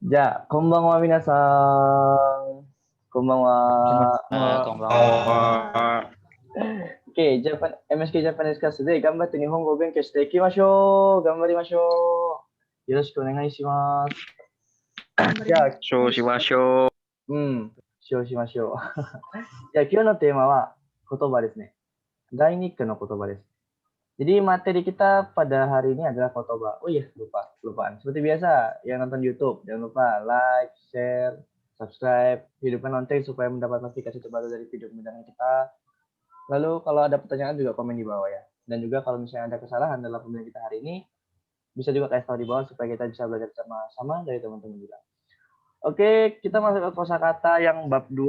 じゃあ、こんばんは、皆さん。こんばんは。こんばんは。OK、MSK ジャパニーズクラスで頑張って日本語を勉強していきましょう。頑張りましょう。よろしくお願いします。じゃあ、そうしましょう。そうしましょう。じゃあ、今日のテーマは言葉ですね。第2課の言葉です。Jadi materi kita pada hari ini adalah kotoba. Oh iya, lupaan. Seperti biasa, yang nonton YouTube, jangan lupa like, share, subscribe, hidupkan lonceng supaya mendapat notifikasi terbaru dari video pembinaan kita. Lalu kalau ada pertanyaan juga komen di bawah ya. Dan juga kalau misalnya ada kesalahan dalam pembinaan kita hari ini, bisa juga kasih tahu di bawah supaya kita bisa belajar sama-sama dari teman-teman juga. Oke, kita masuk ke kosakata yang bab 2.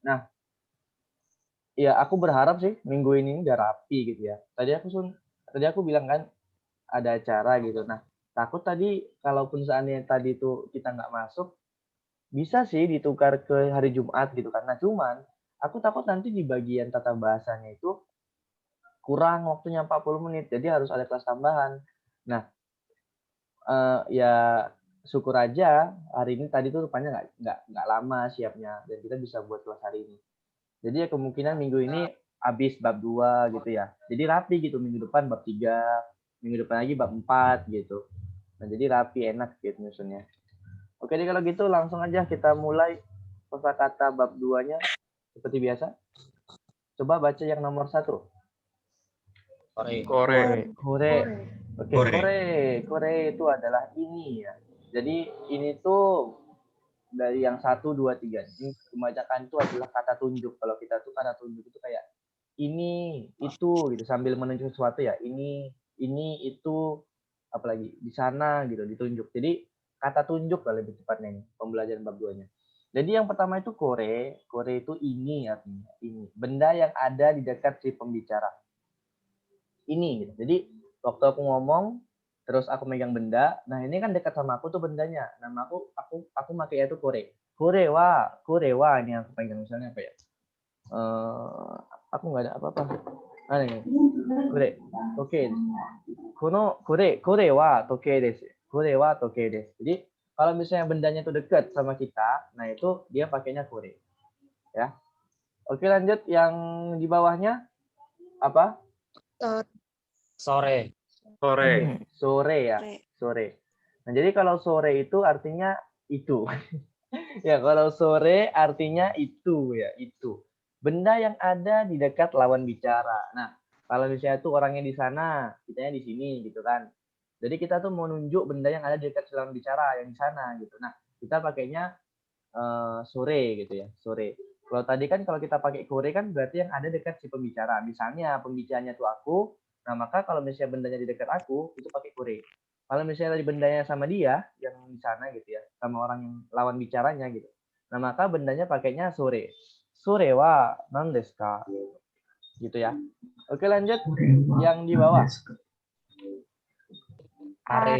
Nah, ya aku berharap sih minggu ini udah rapi gitu ya. Tadi aku bilang kan ada acara gitu. Nah, takut tadi kalaupun seandainya tadi itu kita nggak masuk, bisa sih ditukar ke hari Jumat gitu kan. Nah, cuman aku takut nanti di bagian tata bahasanya itu kurang waktunya 40 menit. Jadi harus ada kelas tambahan. Nah, ya syukur aja hari ini tadi tuh rupanya nggak lama siapnya dan kita bisa buat kelas hari ini. Jadi ya kemungkinan minggu ini habis bab 2 gitu ya. Jadi rapi gitu, minggu depan bab 3, minggu depan lagi bab 4 gitu. Nah, jadi rapi, enak gitu nyusunnya. Oke deh kalau gitu langsung aja kita mulai kosakata bab 2-nya seperti biasa. Coba baca yang nomor 1. Kore. Oke, kore itu adalah ini ya. Jadi ini tuh dari yang 1, 2, 3. Ini kebanyakan itu adalah kata tunjuk. Kalau kita tuh kata tunjuk itu kayak ini, itu gitu sambil menunjuk sesuatu ya. Ini, itu, apalagi di sana gitu ditunjuk. Jadi kata tunjuk lah lebih tepatnya ini pembelajaran bab 2-nya. Jadi yang pertama itu kore itu ini artinya ini. Benda yang ada di dekat si pembicara. Ini gitu. Jadi waktu aku ngomong terus aku megang benda, nah ini kan dekat sama aku tuh bendanya. Nama aku pakai itu kore. Korewa ini aku pegang misalnya apa ya? Aku nggak ada apa-apa. Ini. Kore. Oke. Kore wa toke desu. Kore wa toke desu. Jadi kalau misalnya bendanya itu dekat sama kita, nah itu dia pakainya kore. Ya. Oke, lanjut yang di bawahnya apa? Sore. Sore ya. Sore. Nah, jadi kalau sore itu artinya itu. Ya, kalau sore artinya itu ya, itu. Benda yang ada di dekat lawan bicara. Nah, kalau misalnya tuh orangnya di sana, kitanya di sini gitu kan. Jadi kita tuh mau nunjuk benda yang ada di dekat lawan bicara yang di sana gitu. Nah, kita pakainya sore gitu ya, sore. Kalau tadi kan kalau kita pakai kore kan berarti yang ada dekat si pembicara. Misalnya pembicaranya tuh aku, nah maka kalau misalnya bendanya di dekat aku itu pakai kore. Kalau misalnya tadi bendanya sama dia yang di sana gitu ya, sama orang yang lawan bicaranya gitu. Nah maka bendanya pakainya sore. Sore wa nan desu ka? Gitu ya. Oke lanjut yang di bawah. Are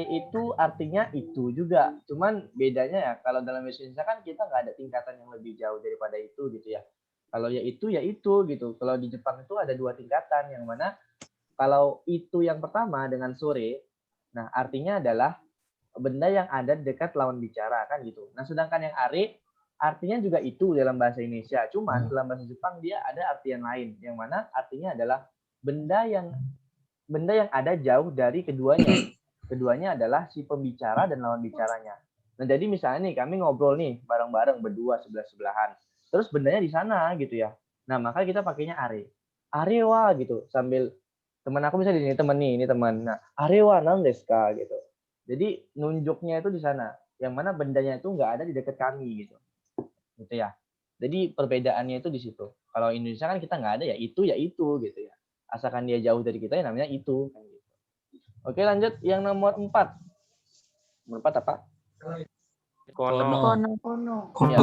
itu artinya itu juga. Cuman bedanya ya kalau dalam bahasa Indonesia kan kita nggak ada tingkatan yang lebih jauh daripada itu gitu ya. Kalau ya itu gitu. Kalau di Jepang itu ada 2 tingkatan yang mana kalau itu yang pertama dengan sore, nah artinya adalah benda yang ada dekat lawan bicara kan gitu. Nah sedangkan yang are artinya juga itu dalam bahasa Indonesia. Cuman dalam bahasa Jepang dia ada artian lain yang mana artinya adalah benda yang ada jauh dari keduanya. Keduanya adalah si pembicara dan lawan bicaranya. Nah, jadi misalnya nih kami ngobrol nih bareng-bareng berdua sebelah-sebelahan. Terus bendanya di sana gitu ya. Nah, maka kita pakainya are. Arewa gitu sambil teman aku misalnya di sini teman nih, ini teman. Nah, arewa nan desu ka gitu. Jadi nunjuknya itu di sana. Yang mana bendanya itu nggak ada di dekat kami gitu. Gitu ya. Jadi perbedaannya itu di situ. Kalau Indonesia kan kita nggak ada ya itu gitu ya. Asalkan dia jauh dari kita ya namanya itu. Oke lanjut yang nomor 4. Nomor 4 apa? Kono. Ya,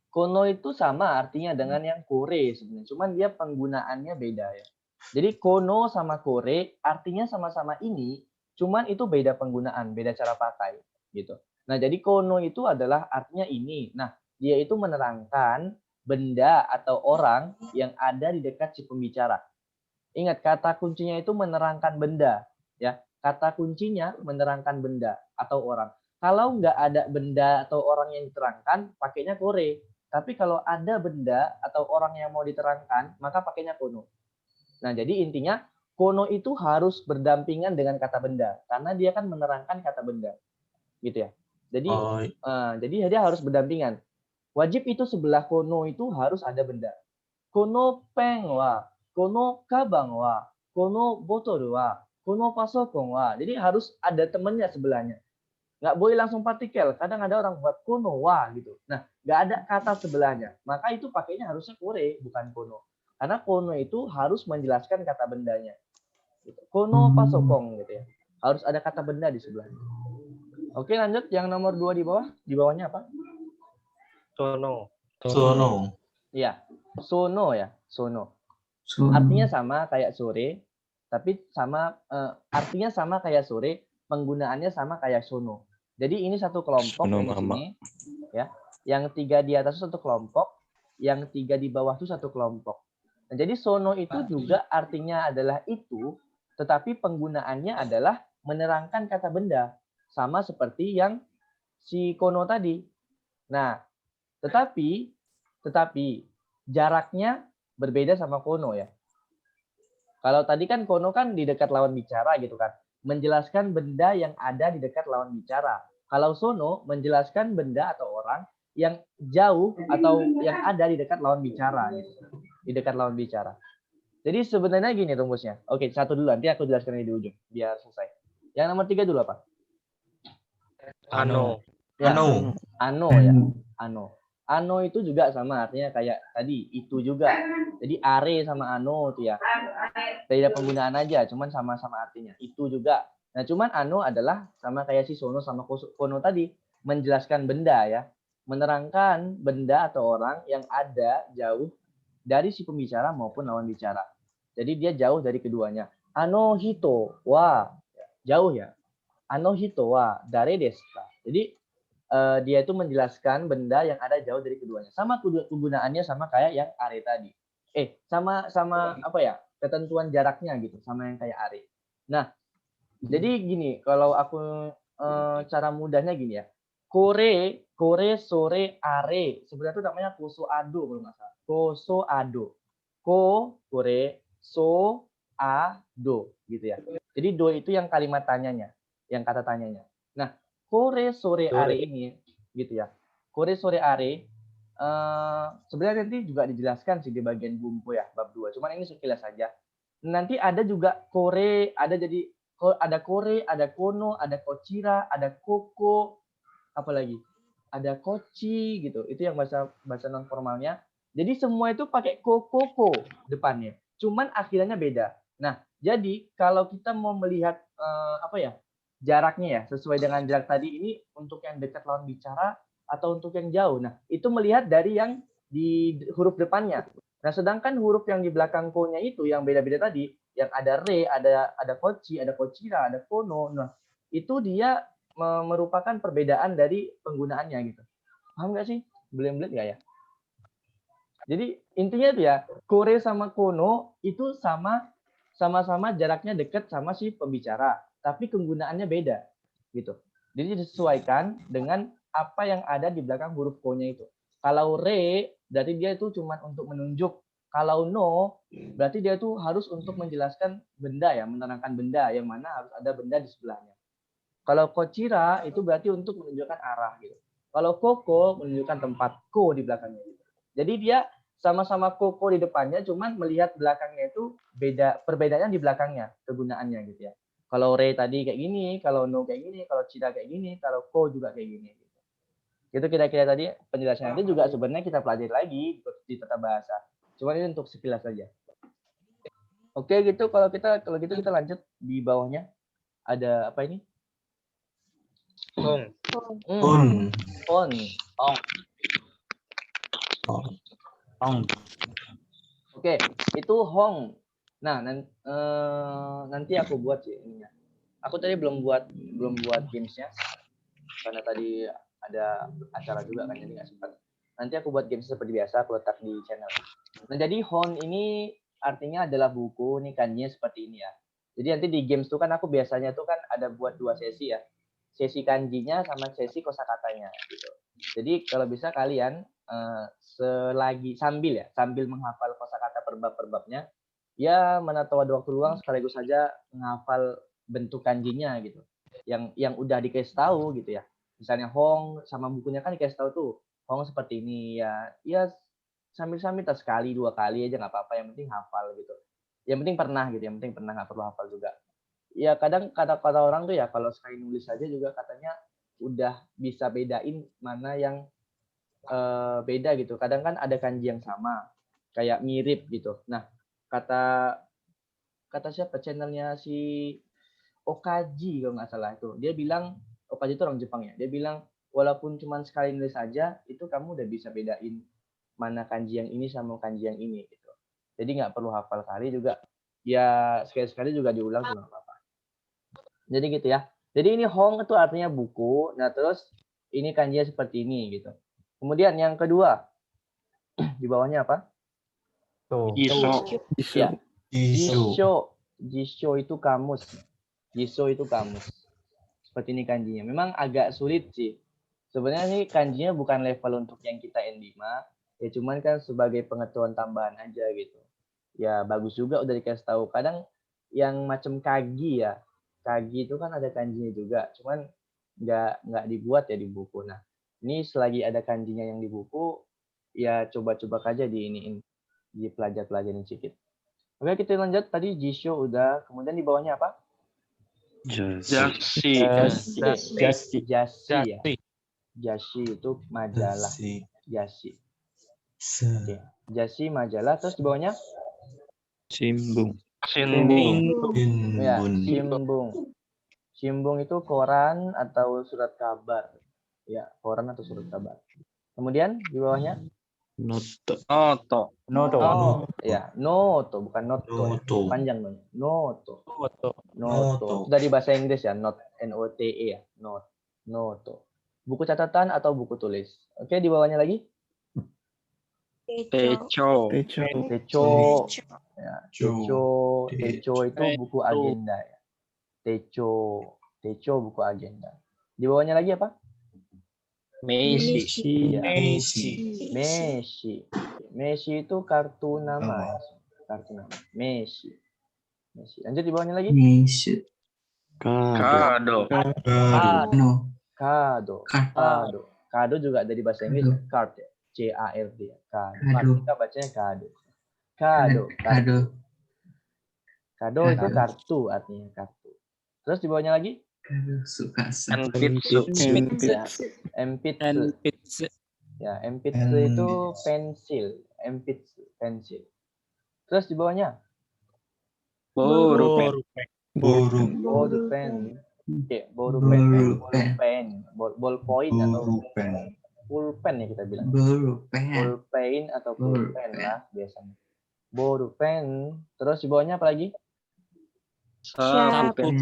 kono itu sama artinya dengan yang kore sebenarnya. Cuman dia penggunaannya beda ya. Jadi kono sama kore artinya sama-sama ini, cuman itu beda penggunaan, beda cara pakai gitu. Nah, jadi kono itu adalah artinya ini. Nah, dia itu menerangkan benda atau orang yang ada di dekat si pembicara. Ingat, kata kuncinya itu menerangkan benda, ya. Kata kuncinya menerangkan benda atau orang. Kalau nggak ada benda atau orang yang diterangkan, pakainya kore. Tapi kalau ada benda atau orang yang mau diterangkan, maka pakainya kono. Nah, jadi intinya kono itu harus berdampingan dengan kata benda karena dia kan menerangkan kata benda, gitu ya. Jadi dia harus berdampingan. Wajib itu sebelah kono itu harus ada benda. Kono pen wa, kono kabang wa, kono botol wa, kono pasokong wa. Jadi harus ada temennya sebelahnya. Nggak boleh langsung partikel. Kadang ada orang buat kono wa gitu. Nah, nggak ada kata sebelahnya. Maka itu pakainya harusnya kore, bukan kono. Karena kono itu harus menjelaskan kata bendanya. Gitu. Kono pasokong gitu ya. Harus ada kata benda di sebelahnya. Oke, lanjut. Yang nomor 2 di bawah. Di bawahnya apa? Sono. Iya, sono ya, sono. Artinya sama kayak sore, tapi artinya sama kayak sore, penggunaannya sama kayak sono. Jadi ini satu kelompok yang di sini, ya. Yang 3 di atas itu satu kelompok, yang 3 di bawah itu satu kelompok. Nah, jadi sono itu juga artinya adalah itu, tetapi penggunaannya adalah menerangkan kata benda, sama seperti yang si kono tadi. Nah, tetapi jaraknya berbeda sama kono ya. Kalau tadi kan kono kan di dekat lawan bicara gitu kan. Menjelaskan benda yang ada di dekat lawan bicara. Kalau sono menjelaskan benda atau orang yang jauh atau yang ada di dekat lawan bicara gitu. Di dekat lawan bicara. Jadi sebenarnya gini rumusnya. Oke, satu dulu nanti aku jelaskan di ujung biar selesai. Yang nomor 3 dulu apa? Ano. Ya, ano ya. Ano itu juga sama artinya kayak tadi itu juga. Jadi are sama ano tuh ya. Beda penggunaan aja, cuman sama-sama artinya. Itu juga. Nah, cuman ano adalah sama kayak si sono sama kono tadi, menjelaskan benda ya. Menerangkan benda atau orang yang ada jauh dari si pembicara maupun lawan bicara. Jadi dia jauh dari keduanya. Ano hito wa jauh ya. Ano hito wa dare desu ka. Jadi dia itu menjelaskan benda yang ada jauh dari keduanya. Sama penggunaannya sama kayak yang are tadi. Sama apa ya? Ketentuan jaraknya gitu, sama yang kayak are. Nah, jadi gini, kalau aku cara mudahnya gini ya. Kore, sore, are. Sebenarnya itu namanya koso ado kalau nggak salah. Koso ado. Kore, so, ado gitu ya. Jadi do itu yang kalimat tanyanya, yang kata tanyanya. Nah, kore sore are ini gitu ya. Kore sore are sebenarnya nanti juga dijelaskan sih di bagian bumbu ya bab 2. Cuman ini sekilas saja. Nanti ada juga kore, ada kore, ada kono, ada kochira, ada koko, apalagi ada koci gitu. Itu yang bahasa non formalnya. Jadi semua itu pakai koko depannya. Cuman akhirnya beda. Nah, jadi kalau kita mau melihat apa ya? Jaraknya ya, sesuai dengan jarak tadi ini untuk yang dekat lawan bicara atau untuk yang jauh. Nah, itu melihat dari yang di huruf depannya. Nah, sedangkan huruf yang di belakang ko-nya itu yang beda-beda tadi, yang ada re, ada koci, ada kocira, ada kono. Nah, itu dia merupakan perbedaan dari penggunaannya gitu. Paham nggak sih? Belit-belit nggak ya? Jadi intinya itu ya, kore sama kono itu sama-sama jaraknya dekat sama si pembicara, tapi penggunaannya beda gitu. Jadi disesuaikan dengan apa yang ada di belakang huruf ko-nya itu. Kalau re berarti dia itu cuma untuk menunjuk. Kalau no berarti dia itu harus untuk menjelaskan benda ya, menerangkan benda yang mana harus ada benda di sebelahnya. Kalau kochira itu berarti untuk menunjukkan arah gitu. Kalau koko menunjukkan tempat ko di belakangnya gitu. Jadi dia sama-sama koko di depannya, cuman melihat belakangnya itu beda, perbedaannya di belakangnya kegunaannya gitu ya. Kalau re tadi kayak gini, kalau no kayak gini, kalau chira kayak gini, kalau ko juga kayak gini. Gitu. Itu kira-kira tadi penjelasannya. Itu juga sebenarnya kita pelajari lagi di tata bahasa. Cuman ini untuk sekilas saja. Oke gitu, kalau gitu kita lanjut di bawahnya. Ada apa ini? Hong. Oke, itu hong. Nah, nanti aku buat sih ininya. Aku tadi belum buat gamesnya karena tadi ada acara juga kan, jadi nggak sempat. Nanti aku buat games seperti biasa, aku letak di channel. Nah, jadi hon ini artinya adalah buku. Ini kanjinya seperti ini ya. Jadi nanti di games tuh kan aku biasanya tuh kan ada buat 2 sesi ya. Sesi kanjinya sama sesi kosakatanya gitu. Jadi kalau bisa kalian sambil menghafal kosakata per babnya, ya mana tahu ada waktu luang sekaligus saja menghafal bentuk kanjinya gitu. Yang udah dikasih tahu gitu ya. Misalnya Hong sama bukunya kan dikasih tahu tuh. Hong seperti ini ya. Ya sambil-sambil sekali 2 kali aja nggak apa-apa, yang penting hafal gitu. Yang penting pernah gitu, yang penting pernah, nggak perlu hafal juga. Ya kadang kata-kata orang tuh ya kalau sekali nulis aja juga katanya udah bisa bedain mana yang beda gitu. Kadang kan ada kanji yang sama, kayak mirip gitu. Nah, kata siapa channelnya si Okaji kalau nggak salah itu. Dia bilang, Okaji itu orang Jepang ya. Dia bilang walaupun cuma sekali nulis aja, itu kamu udah bisa bedain mana kanji yang ini sama kanji yang ini gitu. Jadi nggak perlu hafal kali juga. Ya sekali-sekali juga diulang juga nggak apa-apa. Jadi gitu ya. Jadi ini Hong itu artinya buku. Nah terus ini kanjinya seperti ini gitu. Kemudian yang kedua di bawahnya apa? Iso. Ya. Jisho itu kamus. Jisho itu kamus. Seperti ini kanjinya. Memang agak sulit sih. Sebenarnya ini kanjinya bukan level untuk yang kita N5. Ya cuman kan sebagai pengetahuan tambahan aja gitu. Ya bagus juga udah dikasih tahu. Kadang yang macam kagi ya. Kagi itu kan ada kanjinya juga. Cuman nggak dibuat ya di buku. Nah ini selagi ada kanjinya yang di buku, ya coba-coba aja di pelajarin sedikit. Oke, kita lanjut. Tadi Jisho udah. Kemudian di bawahnya apa? Jasi. Jasi ya. Jasi itu majalah. Jasi. Oke. Jasi majalah. Terus di bawahnya? Shimbun. Ya, shimbung. Shimbung itu koran atau surat kabar. Ya, koran atau surat kabar. Kemudian di bawahnya? Noto. Oh, ya, noto bukan noto. Ya. Panjang namanya. Noto. Itu dari bahasa Inggris ya, N-O-T-E ya, noto. Buku catatan atau buku tulis. Oke, di bawahnya lagi? Techo. Ya, techo itu buku agenda ya. Techo buku agenda. Di bawahnya lagi apa? Meshi. Ya. Meshi itu kartu nama. Kartu nama. Meshi. Lanjut di bawahnya lagi? Kado juga dari bahasa Inggris ya. Card ya. C-A-R-D ya. Kado. Kita bacanya kado. Kado itu kartu artinya kartu. Terus di bawahnya lagi? Empitsu. Ya, empitsu itu pensil. Pensil. Terus di bawahnya? Borupen. Oke, borupen. Ballpoint atau pulpen ya kita bilang. Pulpen atau pulpen lah biasanya. Borupen. Terus di bawahnya apa lagi? Sapu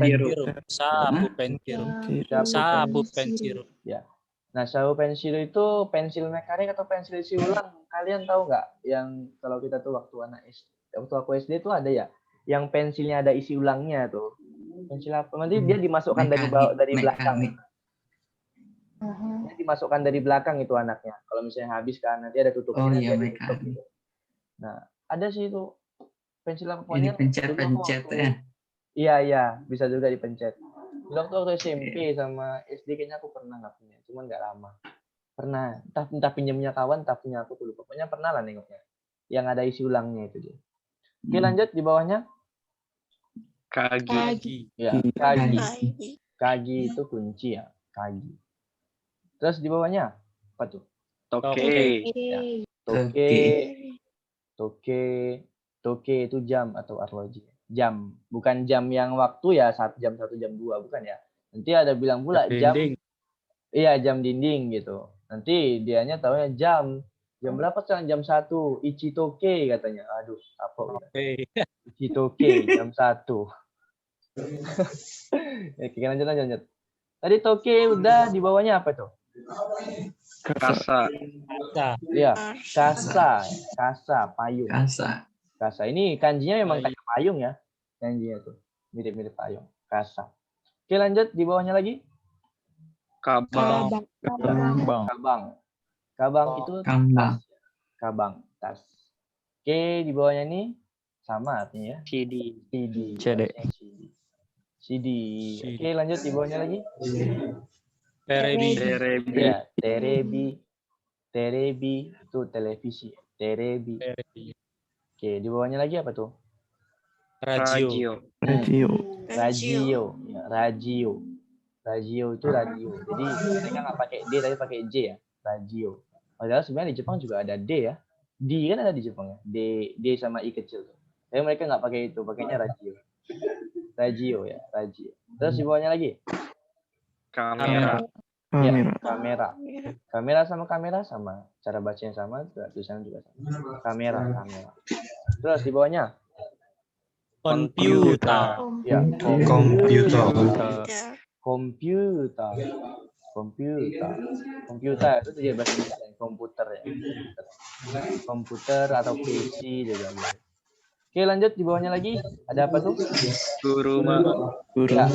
pensil. Ya. Nah, sapu pensil itu pensil mekanik atau pensil isi ulang. Kalian tahu nggak? Yang kalau kita tuh waktu aku SD tuh ada ya, yang pensilnya ada isi ulangnya tuh. Pensil apa? Nanti dia dimasukkan dari belakang. Dia dimasukkan dari belakang itu anaknya. Kalau misalnya habis kan nanti ada tutupnya. Tutup gitu. Nah, ada sih itu pensil apa pokoknya. Dipencet-pencet ya. Iya, bisa juga dipencet. Waktu SMP sama SD kayaknya aku pernah nggak punya, cuman nggak lama. Pernah, entah pinjamnya kawan, entah punya aku tuh lupa. Pokoknya pernah lah nengoknya. Yang ada isi ulangnya itu dia. Oke, lanjut di bawahnya. Kagi. Ya, kagi. Kagi itu kunci ya, kagi. Terus di bawahnya apa tuh? Toke. Ya, toke itu jam atau arloji. Jam, bukan jam yang waktu ya, 1 jam 1 jam 2, bukan ya. Nanti ada bilang pula jam. Iya, jam dinding gitu. Nanti dianya tahunya jam berapa sekarang? Jam 1. Ichitoke katanya. Aduh, apa udah. Ichitoke jam 1. Oke, lanjut. Tadi toke udah, di bawahnya apa tuh? Kasa. Iya, kasa, payung. Kasa. Ini kanjinya memang kayak payung ya. Kanjinya tuh mirip-mirip payung. Kasa. Oke, lanjut di bawahnya lagi. Kabang. Kabang. Kabang itu Kambang. tas. Kabang, tas. Oke, di bawahnya ini sama artinya ya. CD. CD. CD. CD. Oke, lanjut di bawahnya lagi. Terebi. Terebi. Ya, terebi. Terebi itu televisi. Terebi. Oke, di bawahnya lagi apa tuh? Radio. Radio. Radio. Ya, radio. Radio itu radio. Jadi mereka nggak pakai D tapi pakai J ya. Radio. Padahal sebenarnya di Jepang juga ada D ya. D kan ada di Jepang ya. D sama I kecil tuh. Tapi mereka nggak pakai itu, pakainya radio. Radio ya, radio. Terus di bawahnya lagi. Kamera. Ya, Kamera. kamera sama kamera sama. Cara bacanya sama, tulisannya juga sama. Kamera. Terus di bawahnya. Komputer. Ya, Komputer. komputer. Komputer itu jadi bahasa Indonesia, komputer ya. Komputer atau PC juga gitu. Oke, lanjut di bawahnya lagi. Ada apa tuh? Kuruma. Ya,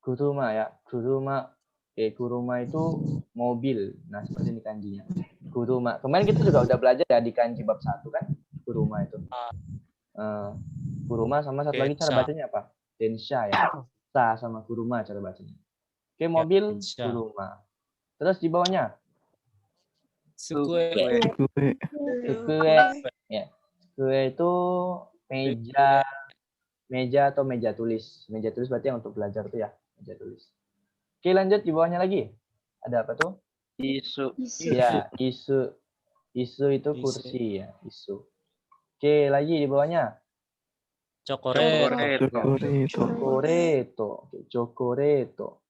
kuruma ya. Kuruma. Oke, kuruma itu mobil. Nah, seperti ini kanjinya. Kuruma. Kemarin kita juga udah belajar ya di kanji bab 1 kan? Kuruma itu. Kuruma sama satu lagi cara bacanya apa? Densha ya. Sa sama kuruma cara bacanya. Oke, mobil kuruma. Terus di bawahnya Sukue. sukue. Ya. Sukue itu meja atau meja tulis. Meja tulis berarti yang untuk belajar tuh ya, meja tulis. Oke, lanjut di bawahnya lagi. Ada apa tuh? Isu. Ya, isu. Isu itu kursi ya, isu. Oke, lagi di bawahnya. Chocoreto. Chocoreto. Oke, chocoreto.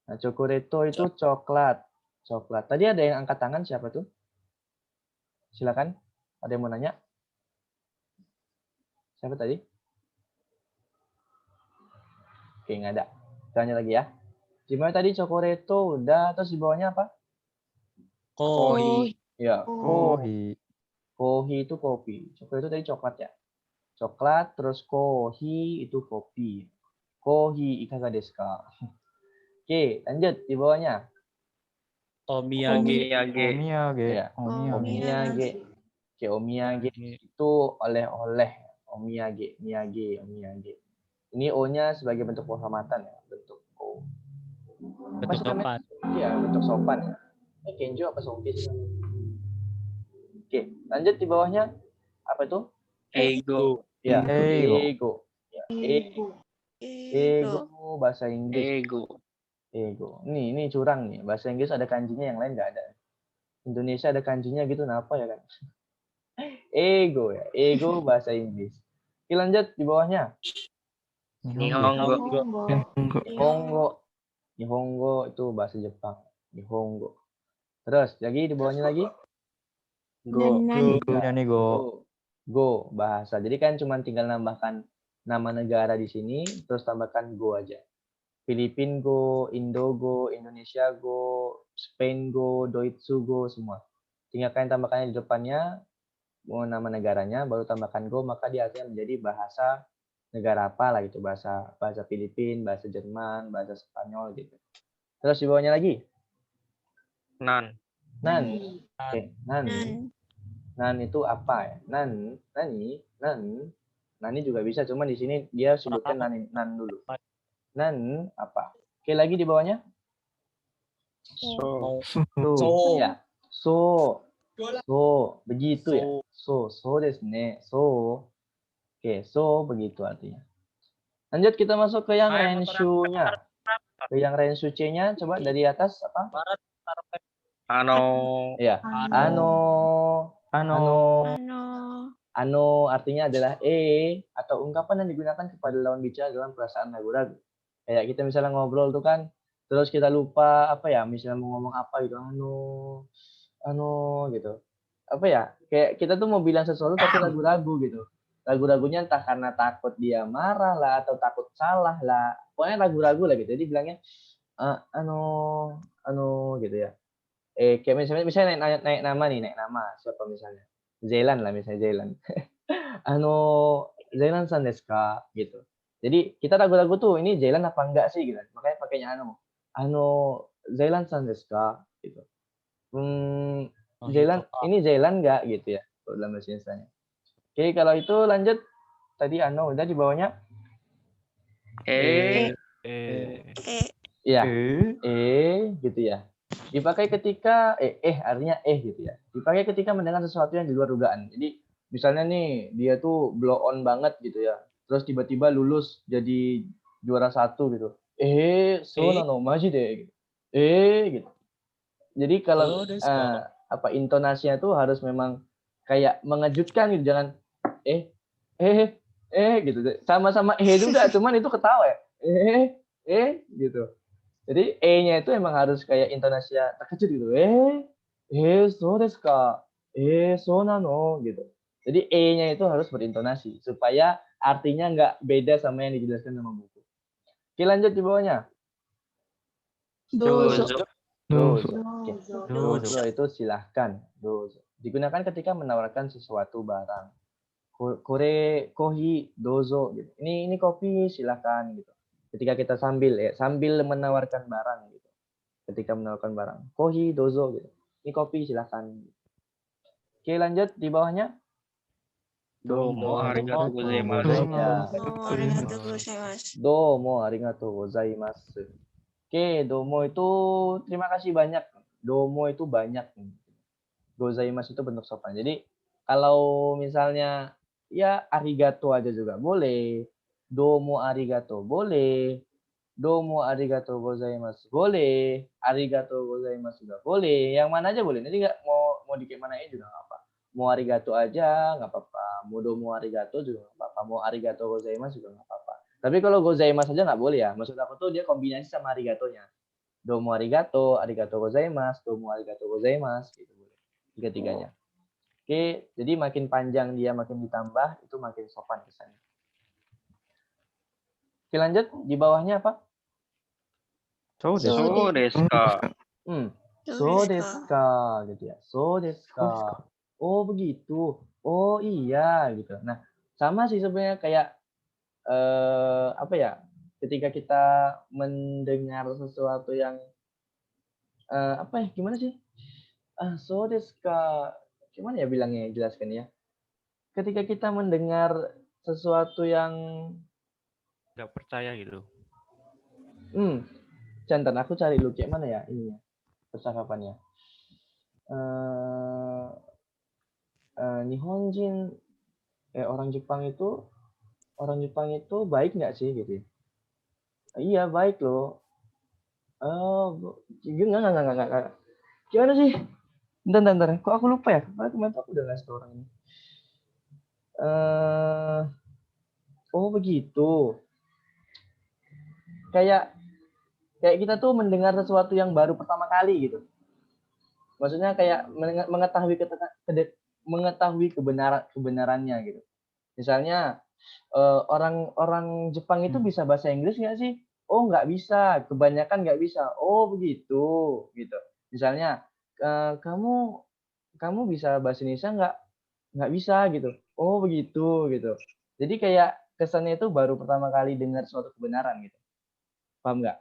Nah, chocoreto itu coklat. Coklat. Tadi ada yang angkat tangan, siapa tuh? Silakan. Ada yang mau nanya? Siapa tadi? Oke, nggak ada. Tanya lagi ya. Gimana tadi chocoreto udah, terus di bawahnya apa? Kohi. Ya, kohi itu kopi. Chocoreto tadi coklat ya. Coklat, terus kohi itu kopi. Kohi ikaga desu ka? Oke, lanjut di bawahnya. Omiyage. Ya, omiyage. Oke, omiyage itu oleh-oleh. Omiyage, omiyage. Ini O-nya sebagai bentuk penghormatan ya, bentuk O. Bentuk sopan. Iya, bentuk sopan ya. Kenjo apa songke sih? Oke, lanjut di bawahnya. Apa itu? Ego. Ya, Ego. ego. Ya, ego bahasa Inggris. Ego. Ini curang nih. Bahasa Inggris ada kanjinya, yang lain nggak ada. Indonesia ada kanjinya gitu, kenapa ya kan? Ego ya. Ego bahasa Inggris. Oke, lanjut di bawahnya. Nihongo. Nihongo itu bahasa Jepang. Nihongo. Terus lagi di bawahnya lagi. Go bahasa. Jadi kan cuma tinggal nambahkan nama negara di sini, terus tambahkan go aja. Filipin go, Indo go, Indonesia go, Spain go, Doitsu go, semua. Tinggal kalian tambahkannya di depannya, mau nama negaranya, baru tambahkan go, maka dia akan menjadi bahasa negara apa lah gitu, bahasa Filipin, bahasa Jerman, bahasa Spanyol gitu. Terus di bawahnya lagi. Nan. Oke, nan. Nan itu apa ya? Nani juga bisa, cuma di sini dia sebutkan nan dulu. Nan apa? Oke, lagi di bawahnya. Ya. So begitu ya. So desu ne. Oke, so begitu artinya. Lanjut kita masuk ke yang renshu-nya. Ke yang renshu C-nya, coba dari atas apa? Ya. Ano artinya adalah atau ungkapan yang digunakan kepada lawan bicara dalam perasaan ragu-ragu. Kayak kita misalnya ngobrol tuh kan, terus kita lupa apa ya, misalnya mau ngomong apa gitu, gitu. Apa ya? Kayak kita tuh mau bilang sesuatu tapi ragu-ragu gitu. Ragu-ragunya entah karena takut dia marah lah atau takut salah lah. Pokoknya ragu-ragu lah gitu. Jadi bilangnya gitu ya. Kayak misalnya naik nama siapa misalnya. Zailan lah misalnya Zailan. Zailan san desu ka? Gitu. Jadi kita ragu-ragu tuh ini Zailan apa enggak sih gitu. Makanya pakainya ano Zailan san desu ka? Gitu. Oh, Zailan, hito ka. ini Zailan enggak gitu ya kalau dalam bahasa Indonesia. Oke, kalau itu lanjut tadi udah di bawahnya. Eh, Iya. Gitu ya. Dipakai ketika artinya gitu ya. Dipakai ketika mendengar sesuatu yang di luar dugaan. Jadi misalnya nih dia tuh blow on banget gitu ya. Terus tiba-tiba lulus jadi juara 1 gitu. So nano maji deh gitu. Gitu. Jadi kalau so desu ka. intonasinya tuh harus memang kayak mengejutkan gitu, jangan eh gitu. Sama-sama juga, cuman itu ketawa ya. Gitu. Jadi E-nya itu emang harus kayak intonasi terkejut gitu. So desu ka? So nano? Gitu. Jadi E-nya itu harus berintonasi supaya artinya nggak beda sama yang dijelaskan sama buku. Oke, lanjut di bawahnya. Dozo. Dozo. Oke. Dozo. Dozo itu silahkan. Dozo. Digunakan ketika menawarkan sesuatu barang. Kore kohi dozo gitu. Ini kopi silahkan gitu. Ketika kita sambil menawarkan barang gitu. Ketika menawarkan barang. Kohi dozo gitu. Ini kopi silahkan. Oke, lanjut di bawahnya. Domo arigatou gozaimasu. Ya. どうもありがとうございます。 Domo arigatou gozaimasu. Oke, domo itu terima kasih banyak. Domo itu banyak. Gozaimasu itu bentuk sopan. Jadi kalau misalnya ya arigato aja juga boleh. Domo arigato boleh. Domo arigato gozaimasu boleh. Arigato gozaimasu juga boleh. Yang mana aja boleh. Nanti nggak mau dikemanain juga nggak apa. Mau arigato aja nggak apa-apa. Mau domo arigato juga nggak apa-apa. Mau arigato gozaimasu juga nggak apa-apa. Tapi kalau gozaimasu aja nggak boleh ya. Maksud aku tuh dia kombinasi sama arigatonya. Domo arigato, arigato gozaimasu, domo arigato gozaimasu gitu boleh. Tiga-tiganya. Oke, jadi makin panjang dia makin ditambah itu makin sopan kesannya. Oke, lanjut di bawahnya apa? So desu. So desu ka. So desu ka gitu ya. So desu ka. Oh, begitu. Oh, iya gitu. Nah, sama sih sebenarnya kayak apa ya? Ketika kita mendengar sesuatu yang apa ya? Gimana sih? So desu ka. Gimana ya bilangnya jelaskan ya? Ketika kita mendengar sesuatu yang Nggak percaya gitu. Jantan aku cari dulu kayak mana ya ininya percakapannya. Nihonjin orang Jepang itu baik nggak sih gitu ya? Iya baik loh. Enggak. Gimana sih? Bentar. Kok aku lupa ya? Kemarin aku udah ngasih tau orang ini. Oh begitu. Kayak kita tuh mendengar sesuatu yang baru pertama kali gitu. Maksudnya kayak mengetahui kebenarannya gitu. Misalnya orang Jepang itu bisa bahasa Inggris nggak sih? Oh nggak bisa, kebanyakan nggak bisa. Oh begitu, gitu. Misalnya kamu bisa bahasa Indonesia nggak? Nggak bisa gitu. Oh begitu, gitu. Jadi kayak kesannya itu baru pertama kali dengar suatu kebenaran gitu. Paham nggak?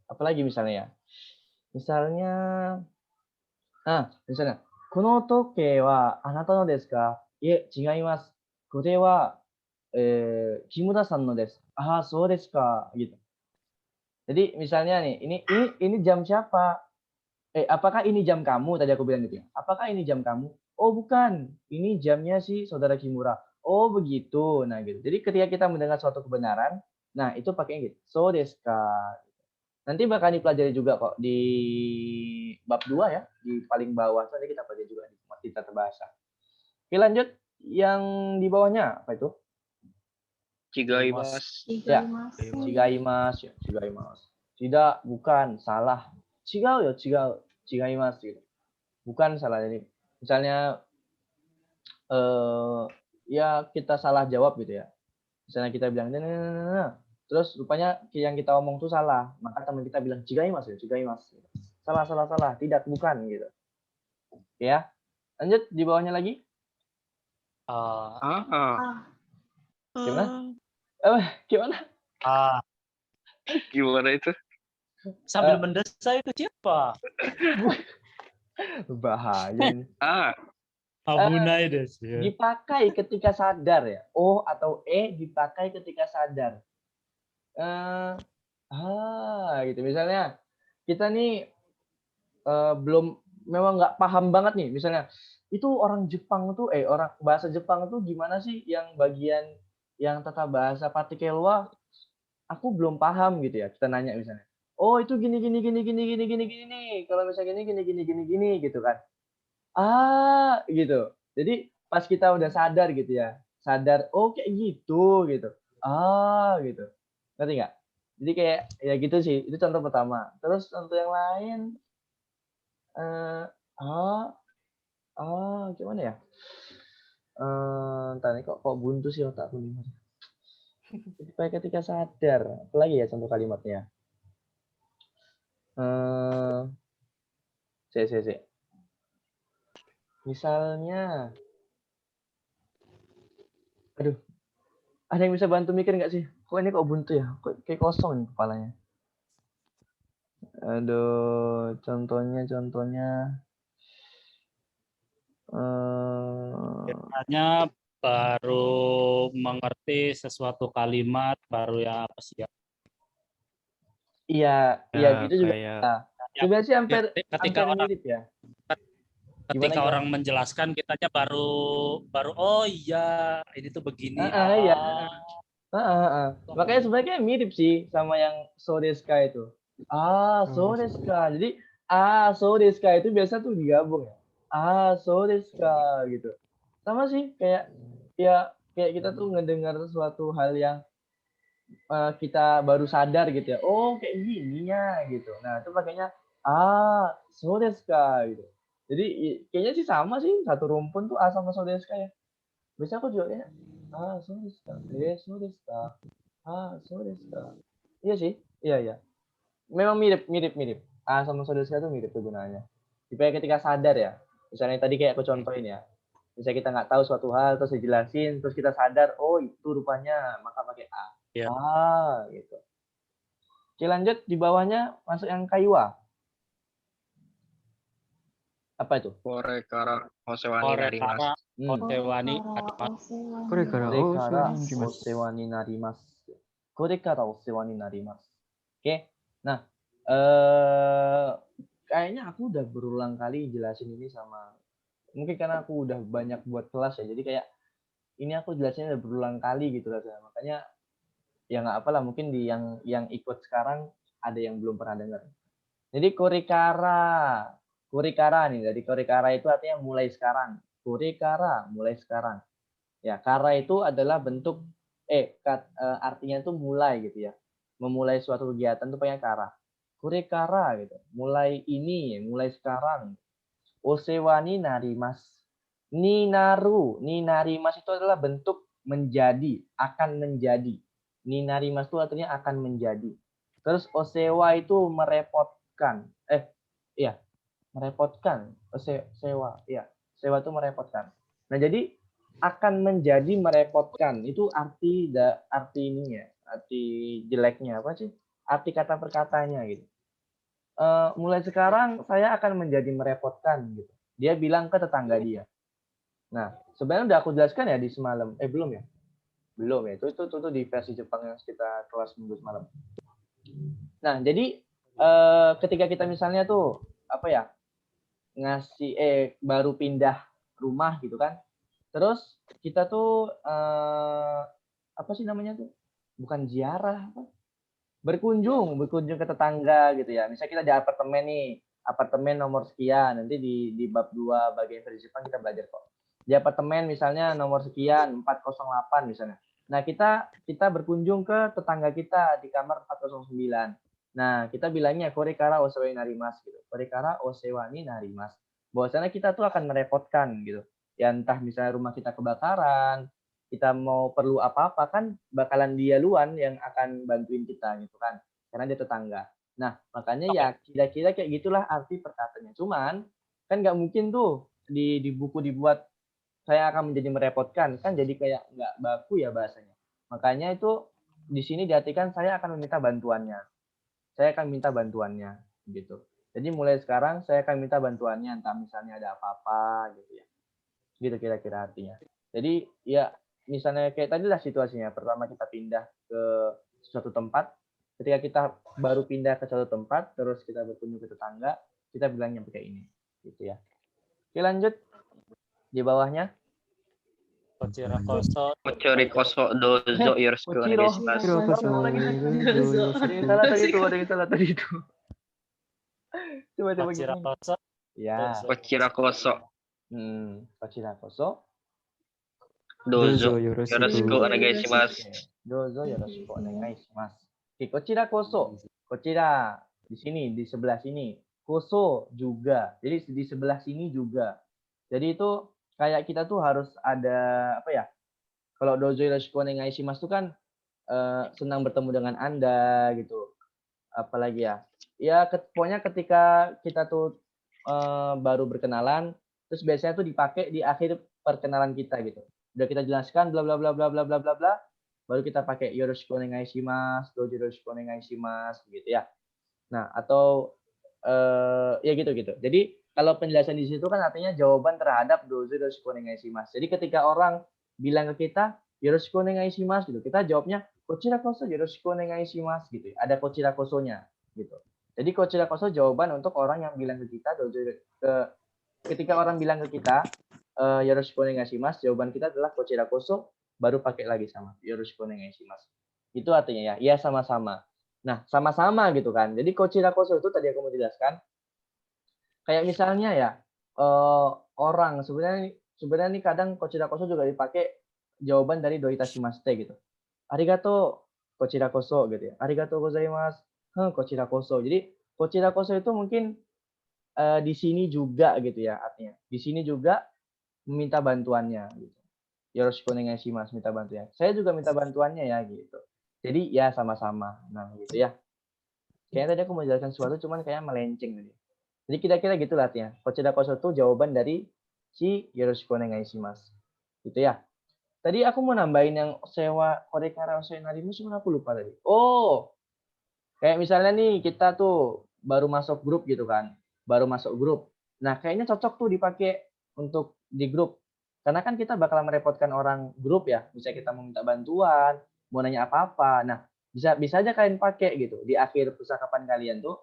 Apalagi misalnya ya. Misalnya, misalnya, この時計はあなたのですか？いえ、違います。これは、Kimura san no desu. So desu ka? Gitu. Jadi misalnya nih, ini jam siapa? Apakah ini jam kamu? Tadi aku bilang gitu ya. Apakah ini jam kamu? Oh bukan, ini jamnya si saudara Kimura. Oh begitu. Nah gitu. Jadi ketika kita mendengar suatu kebenaran, nah itu pakainya gitu. So desu ka? Nanti bakal dipelajari juga kok di bab 2 ya, di paling bawah nanti kita pelajari juga di tata bahasa. Oke lanjut, yang di bawahnya apa itu? Chigaimasu. Ya, chigaimasu. Tidak, bukan, salah. Chigaimasu gitu. Bukan salah. Jadi misalnya ya kita salah jawab gitu ya. Misalnya kita bilang terus rupanya yang kita omong tuh salah, maka teman kita bilang cigaimas. Salah, tidak, bukan gitu. Ya. Lanjut di bawahnya lagi. Gimana? Gimana? Gimana itu? Sambil mendesah itu siapa? Bahaya ini. Abunai des. Ya. Dipakai ketika sadar ya. O atau E dipakai ketika sadar. Gitu. Misalnya kita nih belum memang nggak paham banget nih. Misalnya itu orang Jepang tuh orang bahasa Jepang tuh gimana sih yang bagian yang tata bahasa partikel wa aku belum paham gitu ya. Kita nanya misalnya. Oh, itu gini gini gini gini gini gini gini nih. Kalau misalnya gini gini gini gini gini gitu kan. Gitu. Jadi pas kita udah sadar gitu ya. Sadar, oh kayak gitu gitu. Gitu. Ngerti nggak? Jadi kayak ya gitu sih. Itu contoh pertama. Terus contoh yang lain gimana ya? Entar nih kok buntu sih otakku nih. Supaya ketika sadar. Apalagi ya contoh kalimatnya? Si. Misalnya, aduh, ada yang bisa bantu mikir nggak sih? Kok ini kok buntu ya? Kok kayak kosong nih kepalanya? Aduh, contohnya. Biasanya baru mengerti sesuatu kalimat baru ya apa sih ya? Iya gitu juga. Kayak Sebenarnya sih hampir Ketika orang mirip ya. ketika Gimana? orang menjelaskan kitanya baru oh iya ini tuh begini. Iya. Makanya sebenarnya kayak mirip sih sama yang so desu ka itu. So desu ka. Jadi so desu ka itu biasa tuh digabung ya. So desu ka gitu. Sama sih kayak kita tuh ngedengar sesuatu hal yang kita baru sadar gitu ya. Oh, kayak gini ya gitu. Nah, itu pakainya so desu ka gitu. Jadi kayaknya sih sama sih, satu rumpun tuh A sama so desu ka ya. Biasanya aku juga kayak so desu ka. So desu ka. So desu ka. Iya sih. Iya. Memang mirip. A sama so desu ka itu mirip kegunaannya. Supaya ketika sadar ya. Misalnya tadi kayak aku contohin ya. Misalnya kita nggak tahu suatu hal terus dijelasin, terus kita sadar, oh itu rupanya, maka pakai A. Ya. Gitu. Oke, lanjut di bawahnya masuk yang kaiwa. Apa itu? Korekara osewani narimasu. Osewani. Osewani narimasu. Korekara osewani narimasu. Oke. Nah, kayaknya aku udah berulang kali jelasin ini sama mungkin karena aku udah banyak buat kelas ya. Jadi kayak ini aku jelasinnya udah berulang kali gitu rasanya. Makanya ya nggak apalah mungkin di yang ikut sekarang ada yang belum pernah dengar. Jadi kurikara nih, dari kurikara itu artinya mulai sekarang. Kurikara mulai sekarang. Ya, kara itu adalah bentuk artinya itu mulai gitu ya. Memulai suatu kegiatan itu pakai kara. Kurikara gitu. Mulai ini, mulai sekarang. Osewani narimas. Ninarimas itu adalah bentuk menjadi, akan menjadi. Ninarimas itu artinya akan menjadi. Terus osewa itu merepotkan. Merepotkan. Sewa, iya. Sewa itu merepotkan. Nah, jadi akan menjadi merepotkan. Itu arti ininya, arti jeleknya apa sih? Arti kata perkatanya gitu. Mulai sekarang saya akan menjadi merepotkan gitu. Dia bilang ke tetangga dia. Nah, sebenarnya udah aku jelaskan ya di semalam. Belum ya? Belum ya. Itu di versi Jepang yang kita kelas minggu semalam. Nah, jadi ketika kita misalnya tuh ngasih baru pindah rumah gitu kan. Terus kita tuh apa sih namanya tuh? Bukan ziarah apa? Berkunjung ke tetangga gitu ya. Misalnya kita di apartemen nih, apartemen nomor sekian. Nanti di bab 2 bagian versi Jepang kita belajar kok. Di apartemen misalnya nomor sekian 408 misalnya. Nah, kita berkunjung ke tetangga kita di kamar 409. Nah, kita bilangnya korekara osewani narimasu gitu. Korekara osewani narimasu. Bahwasanya kita tuh akan merepotkan gitu. Ya entah misalnya rumah kita kebakaran, kita mau perlu apa-apa kan bakalan dia duluan yang akan bantuin kita gitu kan. Karena dia tetangga. Nah, makanya ya kira-kira kayak gitulah arti perkataannya. Cuman Kan nggak mungkin tuh di buku dibuat saya akan menjadi merepotkan, kan jadi kayak nggak baku ya bahasanya. Makanya itu di sini diartikan saya akan meminta bantuannya. Saya akan minta bantuannya gitu. Jadi mulai sekarang saya akan minta bantuannya, entah misalnya ada apa-apa gitu ya. Gitu kira-kira artinya. Jadi ya misalnya kayak tadi lah situasinya. Pertama kita pindah ke suatu tempat. Ketika kita baru pindah ke suatu tempat, terus kita berkunjung ke tetangga, kita bilangnya pakai ini. Gitu ya. Oke lanjut. Di bawahnya. Kochira koso. Kochori koso dozo yoroshiku Kochiro. onegaishimasu. Kamu lagi. Ada yang salah tadi itu. Ada yang salah tadi itu. Coba Kochira gimana? koso. Ya. Kochira koso Kochira koso. dozo yoroshiku onegaishimasu. Dozo yoroshiku onegaishimasu. Oke, kochira koso. Kochira di sini, di sebelah sini. Koso juga. Jadi di sebelah sini juga. Jadi itu kayak kita tuh harus ada apa ya? Kalau dozo yoroshiku onegaishimasu itu kan senang bertemu dengan Anda gitu. Apalagi ya? Ya pokoknya ketika kita tuh baru berkenalan, terus biasanya tuh dipakai di akhir perkenalan kita gitu. Udah kita jelaskan bla bla bla bla bla bla bla bla, baru kita pakai yoroshiku onegaishimasu, dojo yoroshiku onegaishimasu gitu ya. Nah, atau ya gitu-gitu. Jadi kalau penjelasan di situ kan artinya jawaban terhadap dojo yoroshiku onegaishimasu. Jadi ketika orang bilang ke kita yoroshiku onegaishimasu gitu, kita jawabnya kochira koso yoroshiku onegaishimasu gitu. Ada kochira kosonya gitu. Jadi kochira koso jawaban untuk orang yang bilang ke kita dojo ketika orang bilang ke kita yoroshiku onegaishimasu, jawaban kita adalah kochira koso, baru pakai lagi sama yoroshiku onegaishimasu. Itu artinya ya, iya sama-sama. Nah, sama-sama gitu kan. Jadi kochira koso itu tadi aku mau jelaskan. Kayak misalnya ya, orang sebenarnya nih kadang kochira koso juga dipakai jawaban dari doitashimashite gitu. Arigato kochira koso gitu ya. Arigato gozaimasu. Kochira koso. Jadi kochira koso itu mungkin di sini juga gitu ya artinya. Di sini juga meminta bantuannya gitu. Yoroshiku onegaishimasu, minta bantuannya. Saya juga minta bantuannya ya gitu. Jadi ya sama-sama. Nah, gitu ya. Kayaknya tadi aku mau jelaskan sesuatu cuman kayak melenceng tadi. Jadi kira-kira gitu lah artinya. Kochira koso itu jawaban dari si yoroshiku onegaishimasu. Gitu ya. Tadi aku mau nambahin yang sewa korekara osei narimu cuman aku lupa tadi. Oh, kayak misalnya nih kita tuh baru masuk grup gitu kan. Baru masuk grup. Nah, kayaknya cocok tuh dipakai untuk di grup. Karena kan kita bakal merepotkan orang grup ya. Bisa kita mau minta bantuan, mau nanya apa-apa. Nah, bisa aja kalian pakai gitu di akhir percakapan kalian tuh.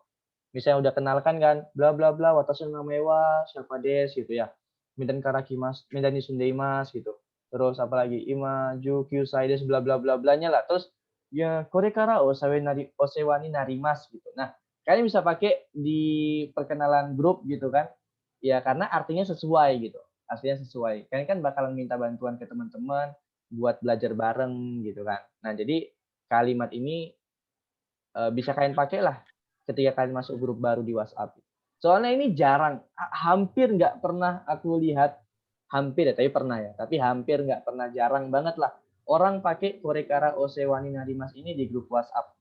Misalnya udah kenalkan kan, bla bla bla, watashi no name wa siapa des gitu ya. Mindan karakimasu, mindan nisundeimasu gitu. Terus apalagi ima ju kyusai des bla bla bla blanya lah. Terus ya korekara osewa ni narimasu gitu. Nah, kalian bisa pakai di perkenalan grup gitu kan. Ya karena artinya sesuai gitu. Artinya sesuai. Kalian kan bakalan minta bantuan ke teman-teman buat belajar bareng gitu kan. Nah, jadi kalimat ini bisa kalian pakai lah ketika kalian masuk grup baru di WhatsApp. Soalnya ini jarang, hampir nggak pernah aku lihat, hampir ya, tapi pernah ya, tapi hampir nggak pernah, jarang banget lah orang pakai korekara osewani narimas ini di grup WhatsApp.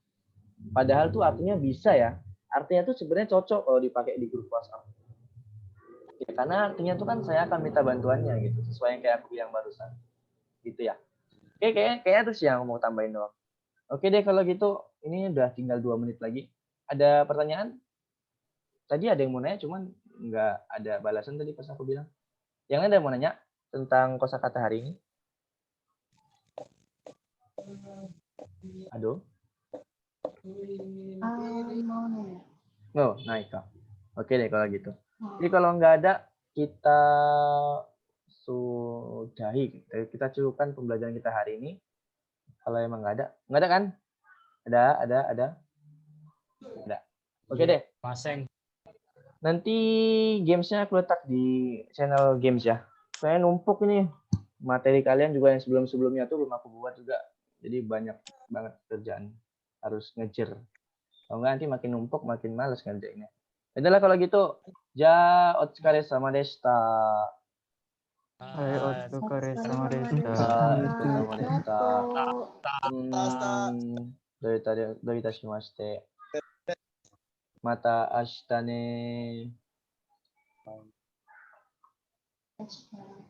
Padahal tuh artinya bisa ya, artinya tuh sebenarnya cocok kalau dipakai di grup WhatsApp. Ya, karena artinya tuh kan saya akan minta bantuannya gitu, sesuai yang kayak aku bilang barusan. Gitu ya. Oke, kayaknya itu sih yang aku mau tambahin doang. Oke deh kalau gitu, ini udah tinggal 2 menit lagi. Ada pertanyaan? Tadi ada yang mau nanya, cuman nggak ada balasan tadi pas aku bilang. Yang lain ada yang mau nanya tentang kosakata hari ini? Aduh. Oh, naik kak. Oke deh kalau gitu. Jadi kalau nggak ada, kita sudahi. Kita cukupkan pembelajaran kita hari ini. Kalau emang nggak ada kan? Ada. Ada. Oke deh. Maseng. Nanti gamesnya aku letak di channel games ya. Saya numpuk ini materi kalian juga yang sebelum-sebelumnya tuh belum aku buat juga. Jadi banyak banget kerjaan. Harus ngejar. Kalau nggak nanti makin numpuk, makin males ngerjainnya. Adalah kalau gitu. Ja, otsukare sama deshita. Otsukare sama deshita. Sama deshita. Doitashimashite. Mata ashita ne. Sekarang.